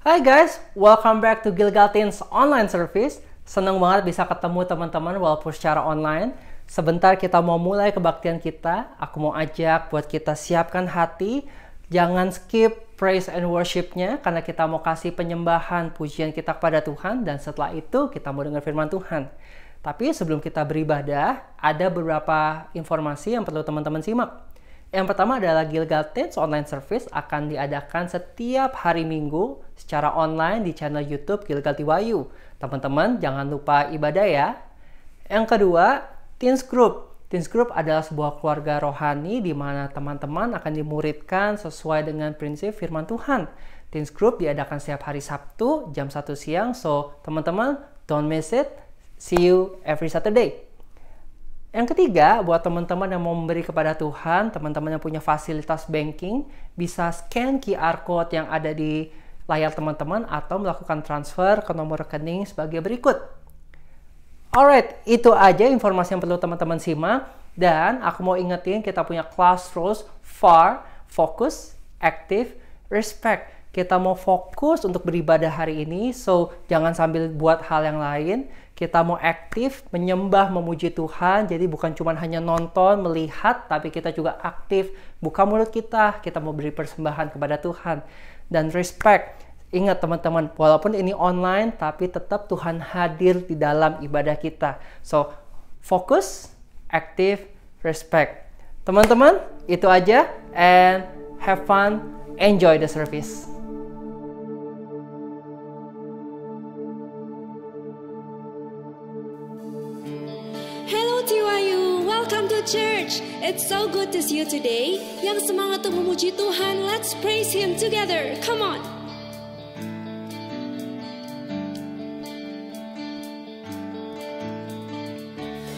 Hai guys, welcome back to Gilgal Teens Online Service. Senang banget bisa ketemu teman-teman walaupun secara online. Sebentar kita mau mulai kebaktian kita. Aku mau ajak buat kita siapkan hati. Jangan skip praise and worship-nya karena kita mau kasih penyembahan pujian kita kepada Tuhan. Dan setelah itu kita mau dengar firman Tuhan. Tapi sebelum kita beribadah, ada beberapa informasi yang perlu teman-teman simak. Yang pertama adalah Gilgal Teens Online Service akan diadakan setiap hari Minggu secara online di channel YouTube Gilgal Tiwayu. Teman-teman jangan lupa ibadah ya. Yang kedua, Teens Group. Teens Group adalah sebuah keluarga rohani di mana teman-teman akan dimuridkan sesuai dengan prinsip firman Tuhan. Teens Group diadakan setiap hari Sabtu jam 1 siang. So, teman-teman don't miss it. See you every Saturday. Yang ketiga, buat teman-teman yang mau memberi kepada Tuhan, teman-teman yang punya fasilitas banking, bisa scan QR Code yang ada di layar teman-teman atau melakukan transfer ke nomor rekening sebagai berikut. Alright, itu aja informasi yang perlu teman-teman simak. Dan aku mau ingetin kita punya class rules FAR, Focus, Active, Respect. Kita mau fokus untuk beribadah hari ini, so jangan sambil buat hal yang lain. Kita mau aktif, menyembah, memuji Tuhan. Jadi bukan cuma hanya nonton, melihat, tapi kita juga aktif. Buka mulut kita mau beri persembahan kepada Tuhan. Dan respect. Ingat teman-teman, walaupun ini online, tapi tetap Tuhan hadir di dalam ibadah kita. So, fokus, aktif, respect. Teman-teman, itu aja. And have fun, enjoy the service. Welcome to church. It's so good to see you today. Yang semangat untuk memuji Tuhan, let's praise Him together. Come on.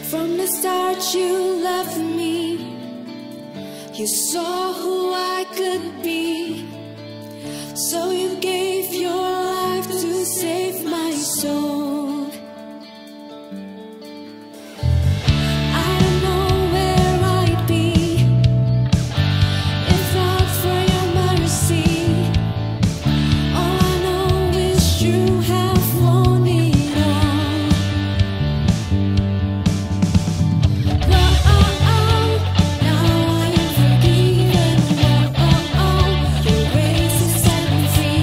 From the start you loved me. You saw who I could be. So you gave your life to save my soul. Free.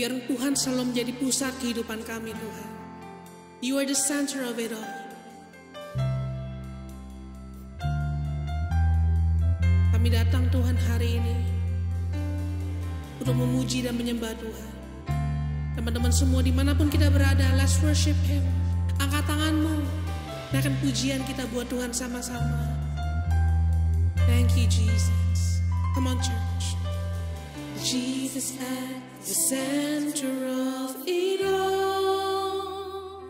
biar Tuhan selalu menjadi pusat kehidupan kami, Tuhan. You are the center of it all. Kami datang Tuhan hari ini untuk memuji dan menyembah Tuhan. Teman-teman semua dimanapun kita berada, let's worship Him. Angkat tanganmu, naikkan pujian kita buat Tuhan sama-sama. Thank you Jesus. Come on church. Jesus at the center of it all.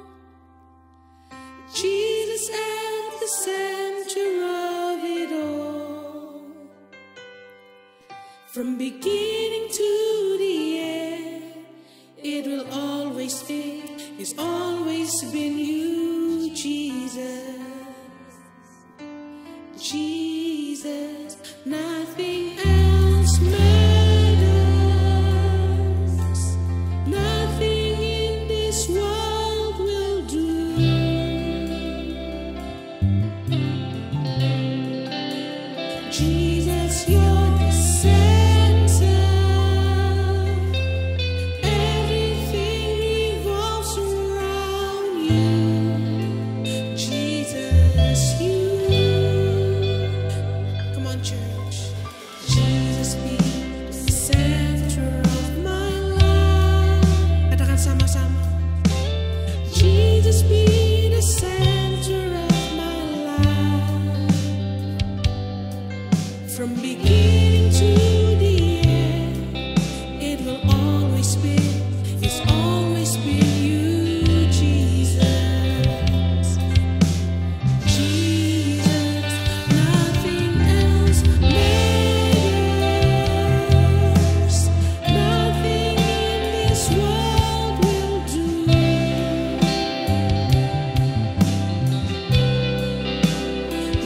Jesus at the center of it all. From beginning to the end, it will always be, it's always been you, Jesus. Jesus, nothing else matters. Nothing in this world will do. Jesus, you're the center. Everything revolves around you. Jesus, you. Come on, church. Jesus be the center of my life. Katakan sama-sama. Jesus be the center of my life. From beginning to the end, it will always be, it's always been you, Jesus. Jesus, nothing else matters. Nothing in this world will do.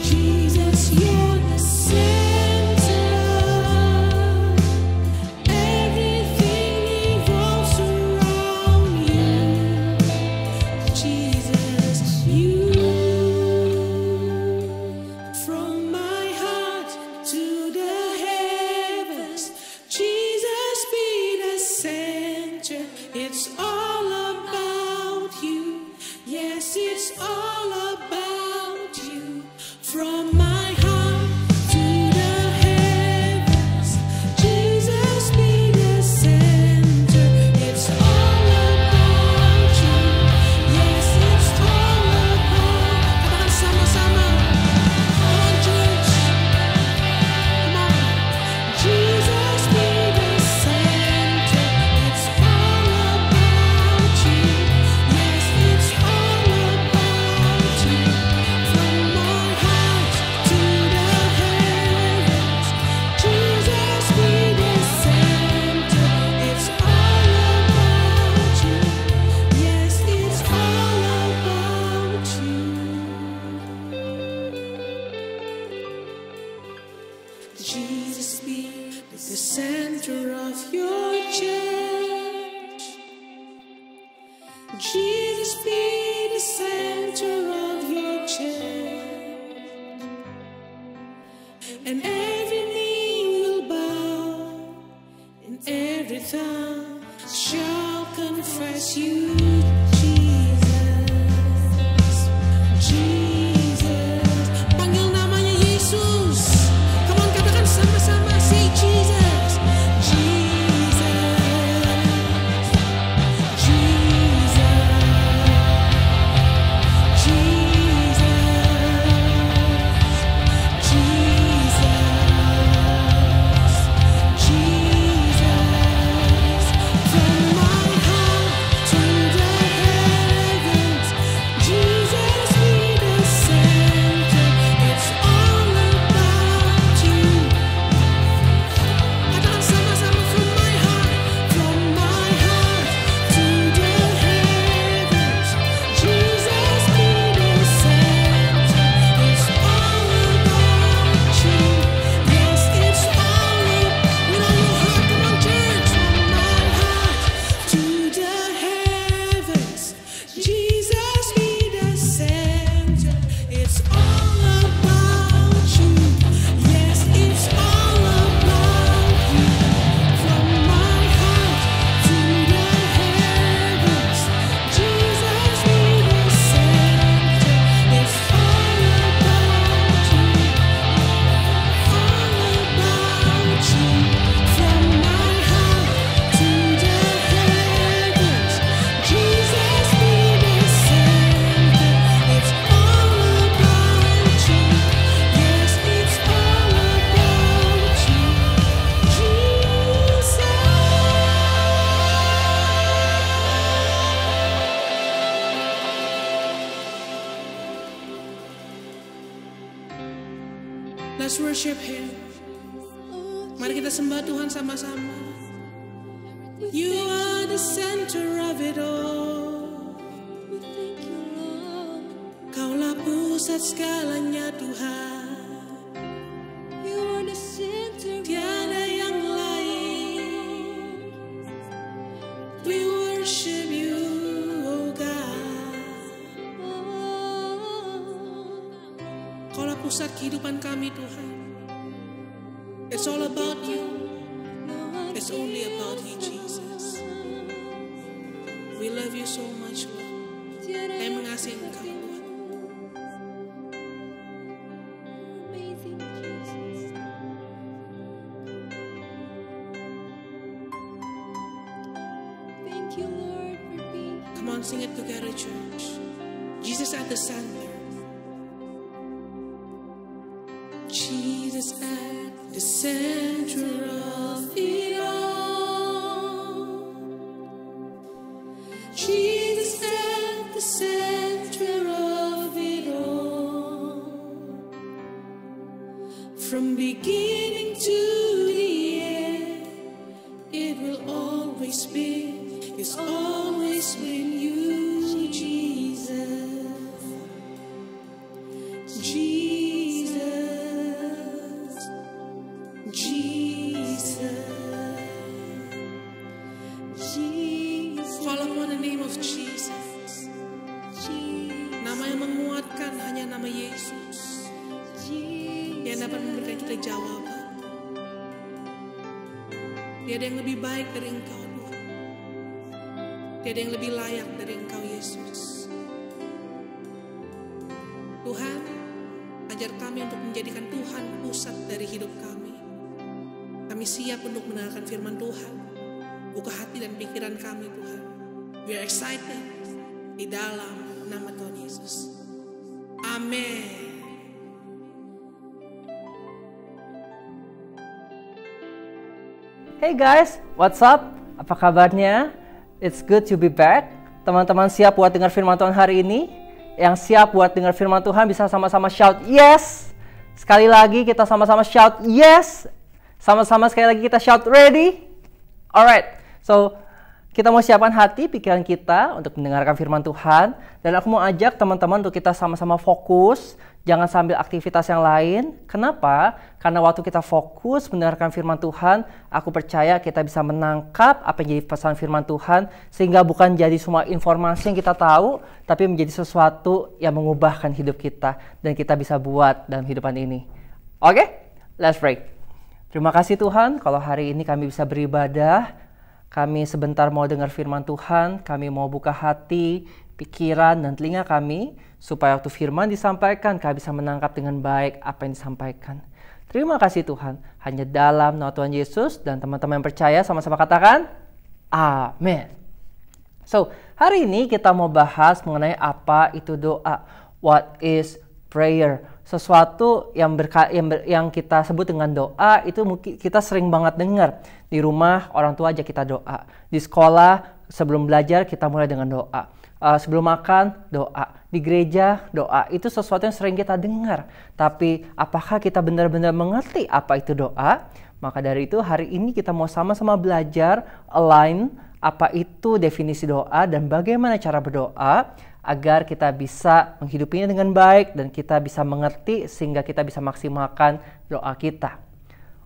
Jesus, you're the center. Everything revolves around you. Jesus, you. From my heart to the heavens, Jesus be the center. It's all about you. Yes, it's all about you. From my heart to the heavens, Jesus be the center. It's all about you. Yes, it's all about. Katakan sama-sama. Come on, church. Come on. Jesus be the center. It's all about you. Yes, it's all about you. From my heart to the heavens, Jesus be the center. It's all about you. Yes, it's all about you. Jesus be the center of your church. Jesus be the center of your church. And every knee will bow, and every tongue shall confess you, Jesus. Jesus. Panggil namanya Yesus. Come on, katakan sama-sama. Say Jesus. Jesus. Jesus. Jesus. From my heart to the Let's worship Him. Mari kita sembah Tuhan sama-sama. You are the center of it all. Kaulah pusat segalanya Tuhan. Tiada yang lain. We worship you, oh God. Kaulah pusat kehidupan kami Tuhan. It's all about you. It's only about you, Jesus. We love you so much, Lord. Kami mengasihi Engkau, Tuhan. Come on, sing it together, church. Jesus at the center. Jesus at the center of it all. Jesus at the center of it all. From beginning to the end, it will always be, it's always been you, Jesus. Call upon the name of Jesus. Nama yang menguatkan hanya nama Yesus, yang dapat memberikan kita jawaban. Tiada yang lebih baik dari Engkau, Tuhan. Tiada yang lebih layak dari Engkau, Yesus. Tuhan, ajar kami untuk menjadikan Tuhan pusat dari hidup kami. Kami siap untuk mendengarkan firman Tuhan. Buka hati dan pikiran kami, Tuhan. We are excited di dalam nama Tuhan Yesus. Amin. Hey guys, what's up? Apa kabarnya? It's good to be back. Teman-teman siap buat dengar firman Tuhan hari ini? Yang siap buat dengar firman Tuhan bisa sama-sama shout yes. Sekali lagi kita sama-sama shout yes. Sama-sama sekali lagi kita shout ready. Alright, so kita mau siapkan hati, pikiran kita untuk mendengarkan firman Tuhan. Dan aku mau ajak teman-teman untuk kita sama-sama fokus. Jangan sambil aktivitas yang lain. Kenapa? Karena waktu kita fokus mendengarkan firman Tuhan, aku percaya kita bisa menangkap apa yang jadi pesan firman Tuhan. Sehingga bukan jadi semua informasi yang kita tahu, tapi menjadi sesuatu yang mengubahkan hidup kita. Dan kita bisa buat dalam kehidupan ini. Oke? Let's pray. Terima kasih Tuhan kalau hari ini kami bisa beribadah. Kami sebentar mau dengar firman Tuhan. Kami mau buka hati, pikiran, dan telinga kami. Supaya waktu firman disampaikan, kami bisa menangkap dengan baik apa yang disampaikan. Terima kasih Tuhan. Hanya dalam nama Tuhan Yesus dan teman-teman yang percaya sama-sama katakan, amin. So, hari ini kita mau bahas mengenai apa itu doa. What is prayer? Sesuatu yang kita sebut dengan doa itu mungkin kita sering banget dengar. Di rumah orang tua aja kita doa. Di sekolah sebelum belajar kita mulai dengan doa. Sebelum makan doa. Di gereja doa. Itu sesuatu yang sering kita dengar. Tapi apakah kita benar-benar mengerti apa itu doa? Maka dari itu hari ini kita mau sama-sama belajar align apa itu definisi doa dan bagaimana cara berdoa agar kita bisa menghidupinya dengan baik dan kita bisa mengerti sehingga kita bisa maksimalkan doa kita.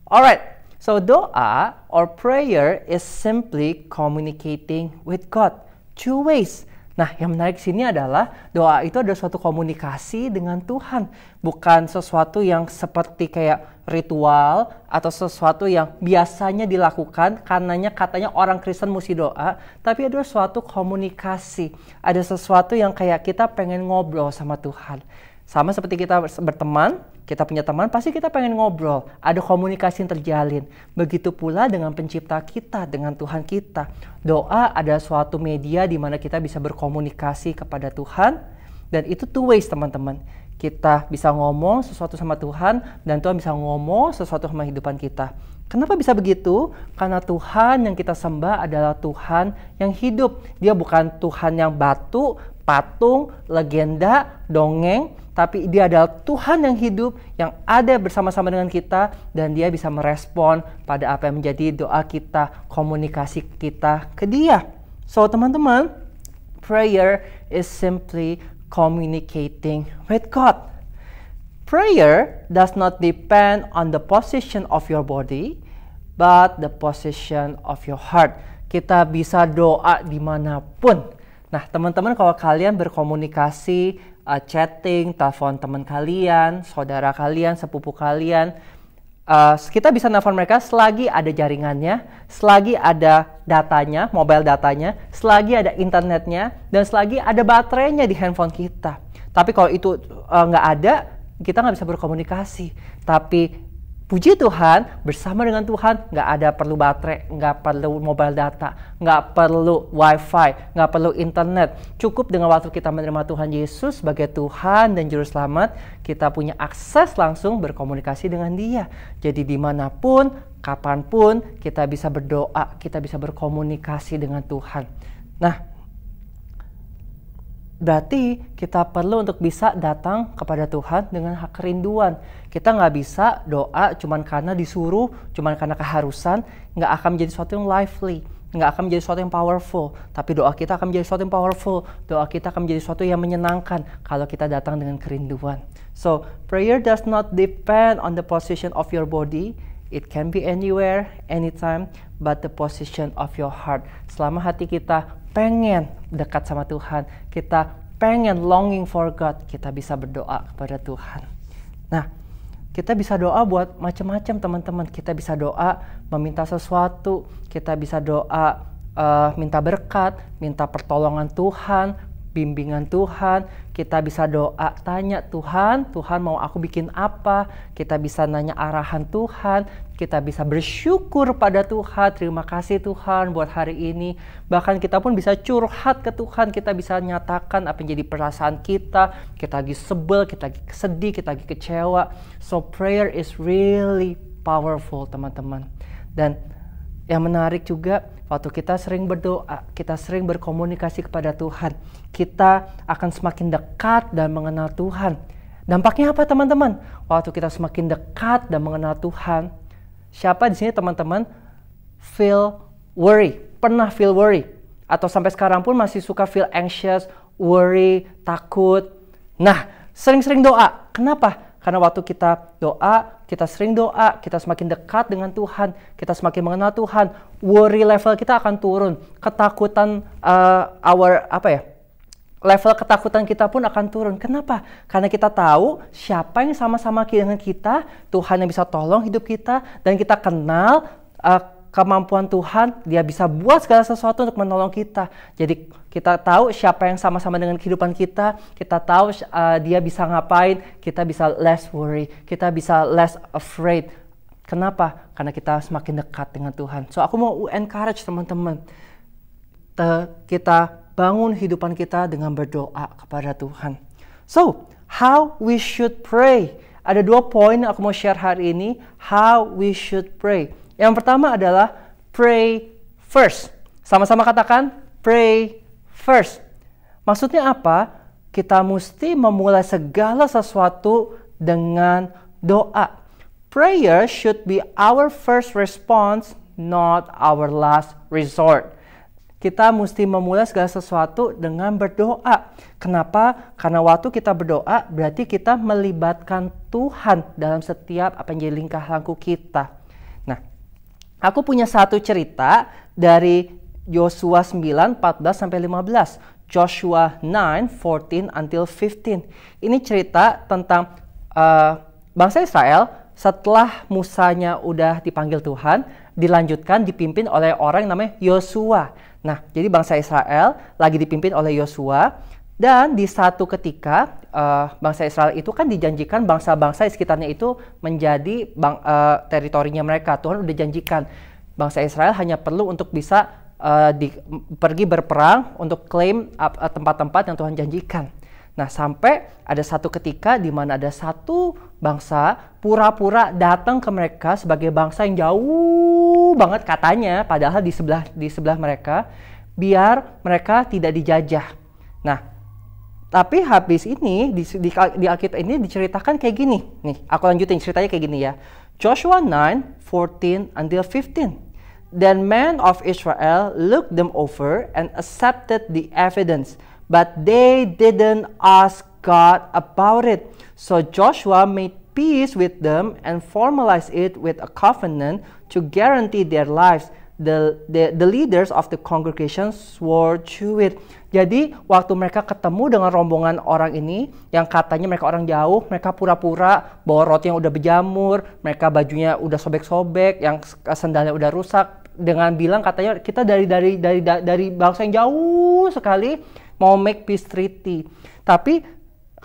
Alright, so doa or prayer is simply communicating with God. Two ways. Nah, yang menarik sini adalah doa itu adalah suatu komunikasi dengan Tuhan. Bukan sesuatu yang seperti kayak ritual atau sesuatu yang biasanya dilakukan karenanya katanya orang Kristen mesti doa. Tapi ada suatu komunikasi. Ada sesuatu yang kayak kita pengen ngobrol sama Tuhan. Sama seperti kita berteman, kita punya teman, pasti kita pengen ngobrol. Ada komunikasi yang terjalin. Begitu pula dengan pencipta kita, dengan Tuhan kita. Doa adalah suatu media di mana kita bisa berkomunikasi kepada Tuhan. Dan itu two ways teman-teman. Kita bisa ngomong sesuatu sama Tuhan dan Tuhan bisa ngomong sesuatu sama kehidupan kita. Kenapa bisa begitu? Karena Tuhan yang kita sembah adalah Tuhan yang hidup. Dia bukan Tuhan yang batu, patung, legenda, dongeng, tapi dia adalah Tuhan yang hidup, yang ada bersama-sama dengan kita, dan dia bisa merespon pada apa yang menjadi doa kita, komunikasi kita ke dia. So teman-teman, prayer is simply communicating with God. Prayer does not depend on the position of your body, but the position of your heart. Kita bisa doa dimanapun. Nah, teman-teman, kalau kalian berkomunikasi, chatting, telepon teman kalian, saudara kalian, sepupu kalian, kita bisa nelfon mereka selagi ada jaringannya, selagi ada datanya, mobile datanya, selagi ada internetnya, dan selagi ada baterainya di handphone kita. Tapi kalau itu nggak ada, kita nggak bisa berkomunikasi. Tapi puji Tuhan, bersama dengan Tuhan nggak ada perlu baterai, nggak perlu mobile data, nggak perlu wifi, nggak perlu internet. Cukup dengan waktu kita menerima Tuhan Yesus sebagai Tuhan dan Juru Selamat, kita punya akses langsung berkomunikasi dengan Dia. Jadi dimanapun, kapanpun, kita bisa berdoa, kita bisa berkomunikasi dengan Tuhan. Nah, berarti kita perlu untuk bisa datang kepada Tuhan dengan hak kerinduan. Kita nggak bisa doa cuman karena disuruh, cuman karena keharusan, nggak akan menjadi sesuatu yang lively, nggak akan menjadi sesuatu yang powerful. Tapi doa kita akan menjadi sesuatu yang powerful, doa kita akan menjadi sesuatu yang menyenangkan kalau kita datang dengan kerinduan. So, prayer does not depend on the position of your body. It can be anywhere, anytime, but the position of your heart. Selama hati kita pengen dekat sama Tuhan, kita pengen longing for God, kita bisa berdoa kepada Tuhan. Nah, kita bisa doa buat macam-macam teman-teman. Kita bisa doa meminta sesuatu, kita bisa doa minta berkat, minta pertolongan Tuhan, bimbingan Tuhan. Kita bisa doa tanya Tuhan mau aku bikin apa? Kita bisa nanya arahan Tuhan, kita bisa bersyukur pada Tuhan, terima kasih Tuhan buat hari ini. Bahkan kita pun bisa curhat ke Tuhan, kita bisa nyatakan apa yang jadi perasaan kita lagi sebel, kita lagi sedih, kita lagi kecewa. So prayer is really powerful teman-teman. Dan yang menarik juga, waktu kita sering berdoa, kita sering berkomunikasi kepada Tuhan, kita akan semakin dekat dan mengenal Tuhan. Dampaknya apa teman-teman? Waktu kita semakin dekat dan mengenal Tuhan, siapa di sini teman-teman feel worry? Pernah feel worry? Atau sampai sekarang pun masih suka feel anxious, worry, takut? Nah, sering-sering doa. Kenapa? Karena waktu kita doa, kita sering doa, kita semakin dekat dengan Tuhan, kita semakin mengenal Tuhan, worry level kita akan turun, ketakutan level ketakutan kita pun akan turun. Kenapa? Karena kita tahu siapa yang sama-sama dengan kita, Tuhan yang bisa tolong hidup kita, dan kita kenal kemampuan Tuhan, Dia bisa buat segala sesuatu untuk menolong kita. Jadi kita tahu siapa yang sama-sama dengan kehidupan kita tahu Dia bisa ngapain, kita bisa less worry, kita bisa less afraid. Kenapa? Karena kita semakin dekat dengan Tuhan. So aku mau encourage teman-teman, kita bangun kehidupan kita dengan berdoa kepada Tuhan. So, how we should pray? Ada 2 poin yang aku mau share hari ini, how we should pray. Yang pertama adalah pray first. Sama-sama katakan, pray first. Maksudnya apa? Kita mesti memulai segala sesuatu dengan doa. Prayer should be our first response, not our last resort. Kita mesti memulai segala sesuatu dengan berdoa. Kenapa? Karena waktu kita berdoa, berarti kita melibatkan Tuhan dalam setiap apa yang jadi tingkah laku kita. Nah, aku punya satu cerita dari Yosua 9, 14-15. Joshua 9, 14 until 15. Ini cerita tentang bangsa Israel setelah Musanya udah dipanggil Tuhan, dilanjutkan dipimpin oleh orang yang namanya Yosua. Nah, jadi bangsa Israel lagi dipimpin oleh Yosua, dan di satu ketika bangsa Israel itu kan dijanjikan bangsa-bangsa di sekitarnya itu menjadi teritorinya mereka. Tuhan udah janjikan bangsa Israel hanya perlu untuk bisa pergi berperang untuk klaim tempat-tempat yang Tuhan janjikan. Nah, sampai ada satu ketika di mana ada satu bangsa pura-pura datang ke mereka sebagai bangsa yang jauh banget katanya, padahal di sebelah mereka, biar mereka tidak dijajah. Nah, Tapi habis ini di Alkitab ini diceritakan kayak gini. Nih, aku lanjutin ceritanya kayak gini ya. Joshua 9:14 until 15. Then men of Israel looked them over and accepted the evidence, but they didn't ask God about it. So Joshua made peace with them and formalized it with a covenant to guarantee their lives. The leaders of the congregation swore to it. Jadi waktu mereka ketemu dengan rombongan orang ini yang katanya mereka orang jauh, mereka pura-pura bawa roti yang udah berjamur, mereka bajunya udah sobek-sobek, yang sandalnya udah rusak, dengan bilang katanya kita dari bangsa yang jauh sekali mau make peace treaty. Tapi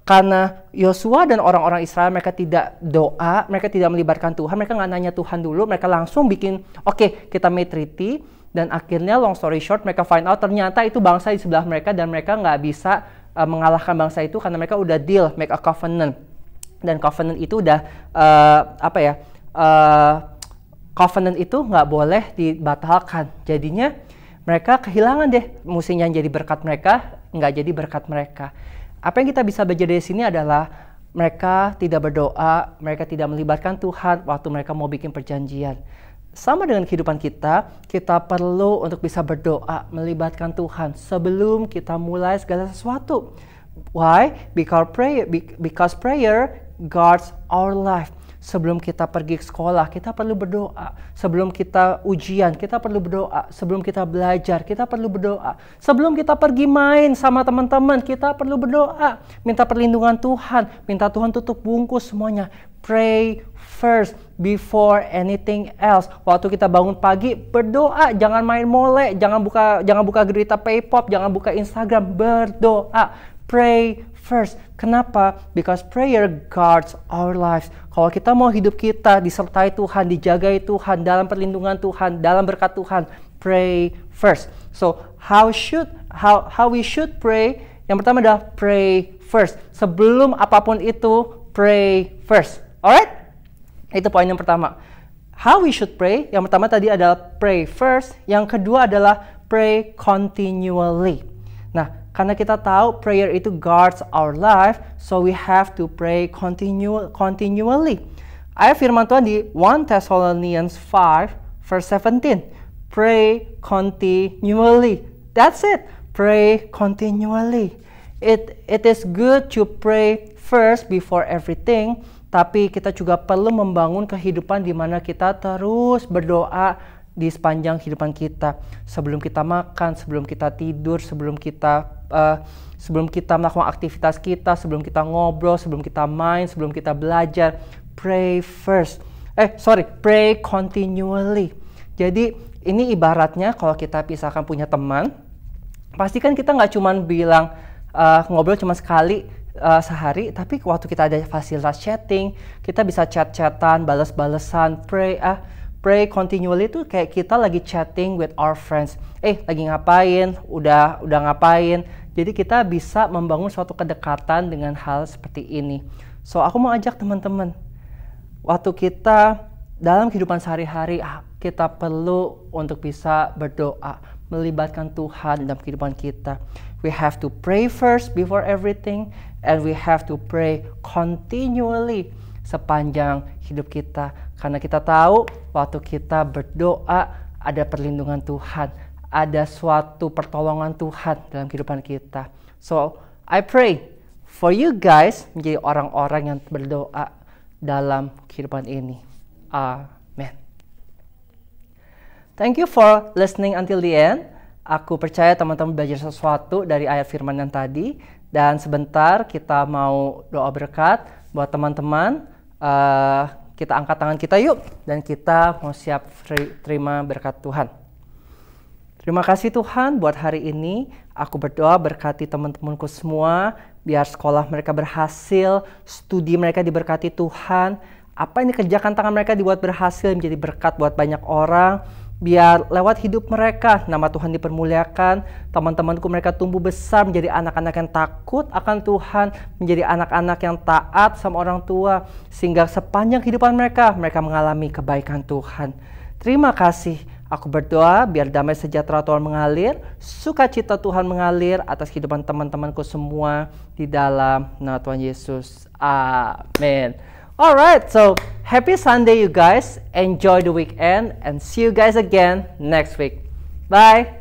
karena Yosua dan orang-orang Israel mereka tidak doa, mereka tidak melibatkan Tuhan, mereka nggak nanya Tuhan dulu, mereka langsung bikin oke, kita make treaty. Dan akhirnya long story short mereka find out ternyata itu bangsa di sebelah mereka dan mereka nggak bisa mengalahkan bangsa itu karena mereka udah deal, make a covenant. Dan covenant itu udah covenant itu nggak boleh dibatalkan. Jadinya mereka kehilangan deh musuhnya yang jadi berkat mereka, nggak jadi berkat mereka. Apa yang kita bisa belajar dari sini adalah mereka tidak berdoa, mereka tidak melibatkan Tuhan waktu mereka mau bikin perjanjian. Sama dengan kehidupan kita perlu untuk bisa berdoa, melibatkan Tuhan sebelum kita mulai segala sesuatu. Why? Because prayer guards our life. Sebelum kita pergi ke sekolah, kita perlu berdoa. Sebelum kita ujian, kita perlu berdoa. Sebelum kita belajar, kita perlu berdoa. Sebelum kita pergi main sama teman-teman, kita perlu berdoa. Minta perlindungan Tuhan, minta Tuhan tutup bungkus semuanya. Pray first before anything else. Waktu kita bangun pagi, berdoa. Jangan main mole, jangan buka berita Paypop, jangan buka Instagram, berdoa. Pray first. Kenapa? Because prayer guards our lives. Kalau kita mau hidup kita disertai Tuhan, dijagai Tuhan, dalam perlindungan Tuhan, dalam berkat Tuhan, pray first. So how we should pray? Yang pertama adalah pray first. Sebelum apapun itu, pray first. Alright? Itu poin yang pertama. How we should pray? Yang pertama tadi adalah pray first. Yang kedua adalah pray continually. Nah, karena kita tahu prayer itu guards our life, so we have to pray continually. Ayat firman Tuhan di 1 Thessalonians 5 verse 17. Pray continually. That's it. Pray continually. It is good to pray first before everything, tapi kita juga perlu membangun kehidupan di mana kita terus berdoa di sepanjang kehidupan kita. Sebelum kita makan, sebelum kita tidur, sebelum kita melakukan aktivitas kita, sebelum kita ngobrol, sebelum kita main, sebelum kita belajar, pray first. Pray continually. Jadi ini ibaratnya kalau kita misalkan punya teman, pasti kan kita nggak cuma bilang ngobrol cuma sekali sehari, tapi waktu kita ada fasilitas chatting, kita bisa chat-chatan, balas-balesan, pray continually itu kayak kita lagi chatting with our friends. Lagi ngapain? Udah ngapain? Jadi kita bisa membangun suatu kedekatan dengan hal seperti ini. So aku mau ajak teman-teman, waktu kita dalam kehidupan sehari-hari, kita perlu untuk bisa berdoa, melibatkan Tuhan dalam kehidupan kita. We have to pray first before everything, and we have to pray continually sepanjang hidup kita. Karena kita tahu waktu kita berdoa ada perlindungan Tuhan, ada suatu pertolongan Tuhan dalam kehidupan kita. So, I pray for you guys menjadi orang-orang yang berdoa dalam kehidupan ini. Amen. Thank you for listening until the end. Aku percaya teman-teman belajar sesuatu dari ayat firman yang tadi. Dan sebentar kita mau doa berkat buat teman-teman. Kita angkat tangan kita yuk, dan kita mau siap terima berkat Tuhan. Terima kasih Tuhan buat hari ini. Aku berdoa berkati teman-temanku semua, biar sekolah mereka berhasil, studi mereka diberkati Tuhan. Apa yang dikerjakan tangan mereka dibuat berhasil, menjadi berkat buat banyak orang. Biar lewat hidup mereka, nama Tuhan dipermuliakan. Teman-temanku mereka tumbuh besar menjadi anak-anak yang takut akan Tuhan, menjadi anak-anak yang taat sama orang tua, sehingga sepanjang kehidupan mereka mengalami kebaikan Tuhan. Terima kasih. Aku berdoa biar damai sejahtera Tuhan mengalir, sukacita Tuhan mengalir atas kehidupan teman-temanku semua di dalam nama Tuhan Yesus. Amin. Alright, so happy Sunday you guys. Enjoy the weekend and see you guys again next week. Bye.